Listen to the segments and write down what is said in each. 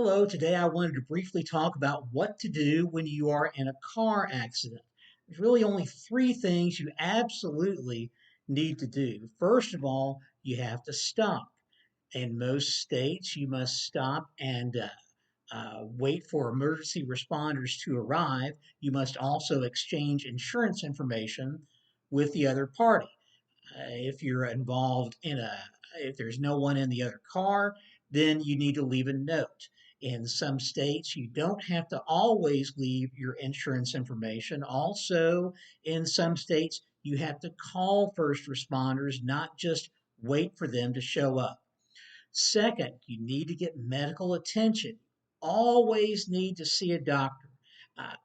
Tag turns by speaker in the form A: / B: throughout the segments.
A: Hello, today I wanted to briefly talk about what to do when you are in a car accident. There's really only three things you absolutely need to do. First of all, you have to stop. In most states, you must stop and wait for emergency responders to arrive. You must also exchange insurance information with the other party. If you're involved in if there's no one in the other car, then you need to leave a note. In some states, you don't have to always leave your insurance information. Also, in some states, you have to call first responders, not just wait for them to show up. Second, you need to get medical attention. Always need to see a doctor. Uh,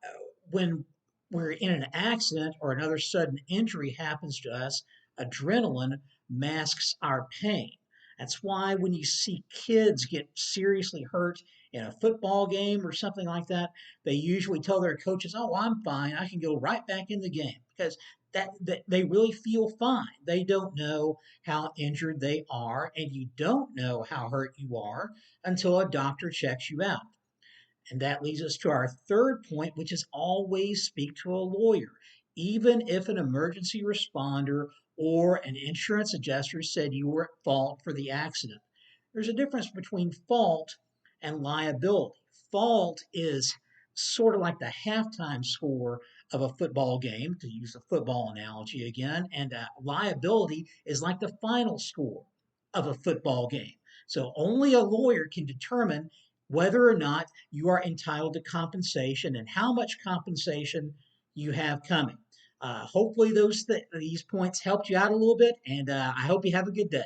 A: when we're in an accident or another sudden injury happens to us, adrenaline masks our pain. That's why when you see kids get seriously hurt in a football game or something like that, they usually tell their coaches, "Oh, I'm fine. I can go right back in the game," because that they really feel fine. They don't know how injured they are, and you don't know how hurt you are until a doctor checks you out. And that leads us to our third point, which is always speak to a lawyer. Even if an emergency responder or an insurance adjuster said you were at fault for the accident, there's a difference between fault and liability. Fault is sort of like the halftime score of a football game, to use a football analogy again, and liability is like the final score of a football game. So only a lawyer can determine whether or not you are entitled to compensation and how much compensation you have coming. Hopefully, these points helped you out a little bit, and I hope you have a good day.